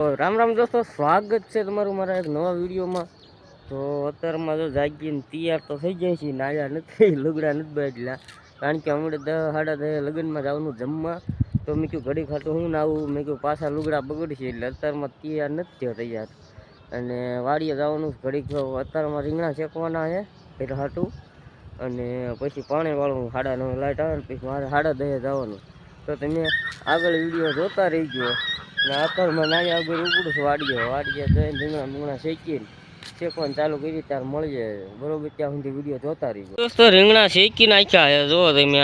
રામ રામ દોસ્તો, સ્વાગત છે તમારું મારા એક નવા વિડીયોમાં। તો અત્યારમાં જો જાગીને તૈયાર તો થઈ જાય છે, નાયા નથી, લુગડા નથી બદલ્યા, કારણ કે હમણાં 10 સાડા 10 લગ્નમાં જવાનું જમવા। તો મેં કહ્યું ઘડી ખાતું હું ના આવું, મેં કહ્યું પાછા લુગડા બગડશે, એટલે અત્યારમાં તૈયાર નથી થયો તૈયાર। અને વાડીએ જવાનું ઘડીક, અત્યારમાં રીંગણા શેકવાના છે એટલે હાટું, અને પછી પાણી વાળું 9:30 લાઇટ આવે ને પછી મારે 10:30 જવાનું। તો તમે આગળ વિડીયો જોતા રહીજો। ને અત્યારમાં નાની આગળ ઉપડું છું વાડીએ જઈને રીંગણા શેકીને શેકવાનું ચાલુ કરી ત્યારે મળી જાય બરોબર, ત્યાં સુધી વિડીયો જોતા રહીજો દોસ્તો। રીંગણા શેકી નાખ્યા છે, જો તમે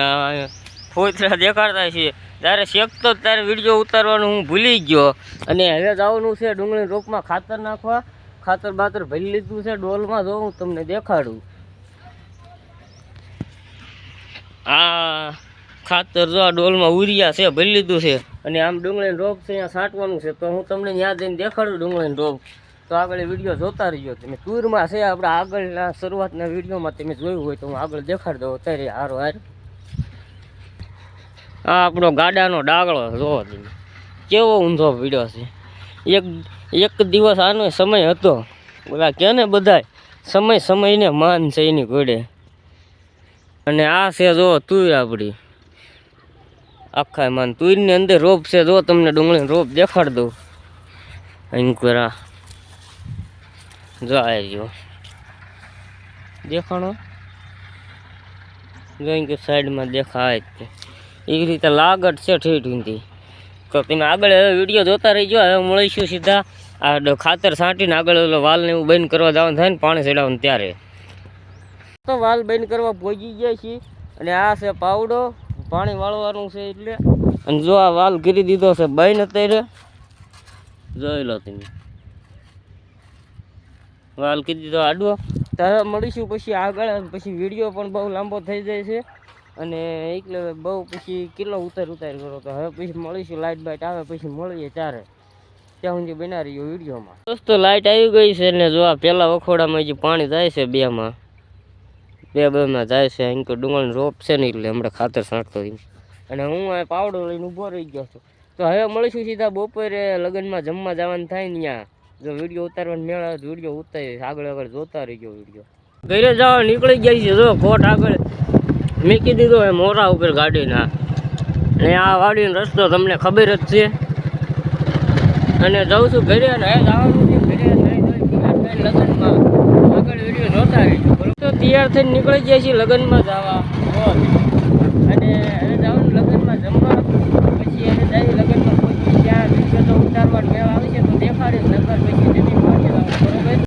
ફોતરા દેખાડતા છે, જ્યારે શેકતો ત્યારે વિડીયો ઉતારવાનું હું ભૂલી ગયો। અને હવે જવાનું છે ડુંગળી રોપમાં ખાતર નાખવા, ખાતર બાતર ભરી લીધું છે ડોલમાં, જો હું તમને દેખાડું। આ ખાતર જો આ ડોલમાં ઉરિયા છે ભરી લીધું છે, અને આમ ડુંગળીનો રોપ છે અહીંયા છાંટવાનું છે, તો હું તમને ત્યાં જઈને દેખાડું ડુંગળીનો રોપ। તો આગળ વિડીયો જોતા રહીજો તમે। ટૂરમાં છે આપણે આગળના શરૂઆતના વિડીયોમાં તમે જોયું હોય તો હું આગળ દેખાડી દઉં અત્યારે હારો હાર। આ આપણો ગાડાનો ડાગળો જોવો તમે કેવો ઊંધો પીડ્યો છે। એક દિવસ આનો સમય હતો, બધા કે ને બધાય સમયને માન છે એની ઘોડે। અને આ છે જો તુર આપણી આખા માન તુરની અંદર રોપ છે, જો તમને ડુંગળીનો રોપ દેખાડ દઉં અહીં કરા, જો આવ્યો દેખાણો, જો કે સાઈડમાં દેખાય જ એવી રીતે લાગત છે ઠેઠ ઊંધી। તો તમે આગળ હવે વિડીયો જોતા રહીજો। હવે મળીશું સીધા આ ખાતર છાંટીને આગળ ઓલો વાલને એવું બંધ કરવા જવાનું થાય ને પાણી ચડાવવાનું ત્યારે। તો વાલ બંધ કરવા પહોંચી ગયા છીએ, અને આ છે પાવડો પાણી વાળવાનું છે એટલે। અને જો આ વાલ કરી દીધો છે બંધ અત્યારે, જોઈ લો તમે વાલ કરી દીધો આડવો। તો હવે મળીશું પછી આગળ, પછી વિડીયો પણ બહુ લાંબો થઈ જાય છે, અને એટલે બહુ પછી કિલો ઉતાર કરો। તો હવે પછી મળીશું, લાઇટ બાઇટ આવે પછી મળીએ ત્યારે, ત્યાં સુધી બના રહ્યો વિડીયોમાં દોસ્તો। લાઇટ આવી ગઈ છે ને જો આ પેલા વખોડામાં જે પાણી જાય છે બેમાં જાય છે, અહીં ડુંગળીનો રોપ છે ને એટલે હમણાં ખાતર છાંટતો હતી, અને હું આ પાવડો લઈને ઊભો રહી ગયો છું। તો હવે મળીશું સીધા બપોરે લગ્નમાં જમવા જવાનું થાય ને ત્યાં, જો વિડીયો ઉતારવાનો મેળ આવે તો વિડીયો ઉતારી આગળ જોતા રહીજો વિડીયો। ઘરે જવા નીકળી જાય છે, જો કોટ આગળ મૂકી દીધો એ મોરા ઉપર ગાડીના, અને આ વાડીનો રસ્તો તમને ખબર જ છે। અને જાઉં છું ઘરે, અને હવે જવાનું છે ઘરે લગ્નમાં, આગળ વિડીયો જોતા રહીજો બરોબર। તો તૈયાર થઈને નીકળી જાય છે લગ્નમાં જવા, અને હવે જવાનું લગ્નમાં જમવા, પછી એને જઈ લગ્નમાં પહોંચી ત્યાં વિડીયો તો ઉતારવાનો મેળ આવે છે તો દેખાડીશ, નગર પછી જમીન પહોંચી જવાનું બરોબર।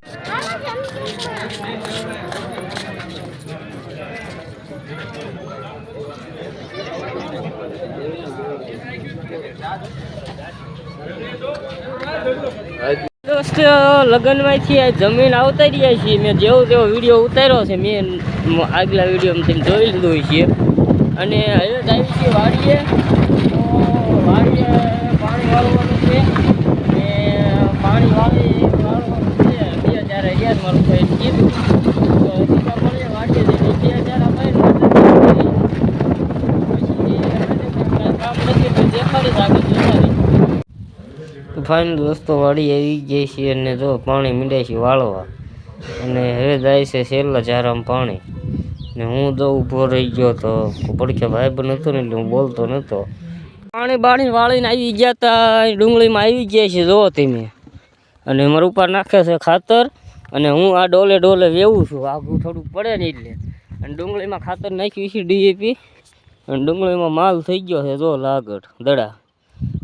દોસ્તો લગ્નમાંથી જમીન આવતા રહ્યા છીએ, મેં જેવો તેવો વિડીયો ઉતાર્યો છે, મેં આગલા વિડીયોમાં તમે જોઈ લીધું હોય છે। અને હવે જાય છે વાડીએ, તો વાડીએ પાણી વાળવાનું છે, ને પાણી વાળવાનું છે બે ત્યારે યાદ મારું ભાઈ કીધું, તો સીધા મળીએ વાડીએ જઈને 2000 અપાય કામ નથી તો દેખાડી આગળ જોતા રહી। ફાઇનલ દોસ્તો વાડી આવી ગઈ છે, અને જો પાણી મીંડાય છે વાળવા, અને હવે જાય છે છેલ્લા ચારામાં પાણી, ને હું તો ઊભો રહી ગયો તો પડખે ભાઈ પણ હતો ને એટલે હું બોલતો નહોતો। પાણી વાળીને આવી ગયા હતા, ડુંગળીમાં આવી ગયા છે જો તમે, અને મારા ઉપર નાખે છે ખાતર, અને હું આ ડોલે વેવું છું, આગું થોડુંક પડે ને એટલે, અને ડુંગળીમાં ખાતર નાખ્યું છે DAP, અને ડુંગળીમાં માલ થઈ ગયો છે જો લાગટ દડા,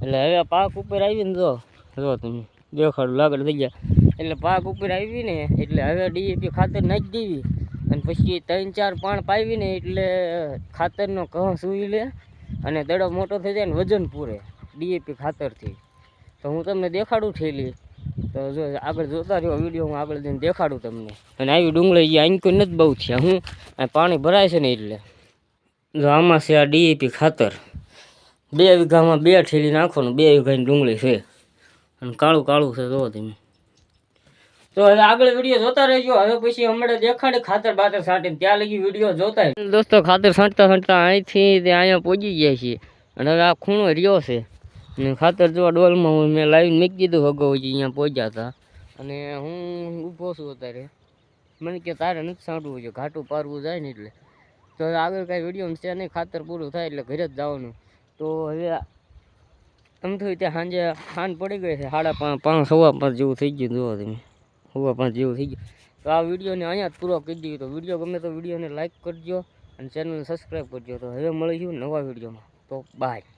એટલે હવે પાક ઉપર આવીને જો તમે દેખાડું લાગડ થઈ ગયા, એટલે પાક ઉપર આવી ને એટલે હવે DAP ખાતર નાખી દેવી, અને પછી 3-4 પાણ પાવીને એટલે ખાતરનો ઘઉં સૂઈ લે, અને દડો મોટો થઈ જાય ને વજન પૂરે DAP ખાતરથી। તો હું તમને દેખાડું થેલી, તો જો આગળ જોતા રહ્યો વિડીયો, હું આગળ જઈને દેખાડું તમને। અને આવી ડુંગળી જે આંકી નથી બહુ થયા, હું આ પાણી ભરાય છે ને એટલે જો આમાં છે આ DAP ખાતર, 2 વીઘામાં 2 ઠેલી નાખવાનું, 2 વીઘાની ડુંગળી છે, અને કાળું છે જો તમે। તો હવે આગળ વિડીયો જોતા રહેજો, હવે પછી હમણાં દેખાડે ખાતર બાતર છાંટીને, ત્યાં લગી વિડીયો જોતા દોસ્તો। ખાતર છાંટતા અહીંથી અહીંયા પહોંચી ગયા છીએ, અને હવે આ ખૂણો રહ્યો છે, ને ખાતર જો ડોલમાં મેં લાવીને મૂકી દીધું અગાઉ અહીંયા પહોંચ્યા હતા અને હું ઊભો છું અત્યારે. મને કે તારે નથી સાંટવું છે, ઘાટું પારવું જાય ને એટલે. તો આગળ કાંઈ વિડીયો છે નહીં, ખાતર પૂરું થાય એટલે ઘરે જ જવાનું. તો હવે આમ થયું ત્યાં સાંજ પડી ગઈ છે, 5:30 સવા 5 જેવું થઈ ગયું. જોવો તમે 5:15 જેવું થઈ ગયું. તો આ વિડીયોને અહીંયા જ પૂરો કરી દઈએ. તો વિડીયો ગમે તો વિડીયોને લાઈક કરજો અને ચેનલને સબસ્ક્રાઈબ કરજો. તો હવે મળીશું નવા વિડીયોમાં. તો બાય.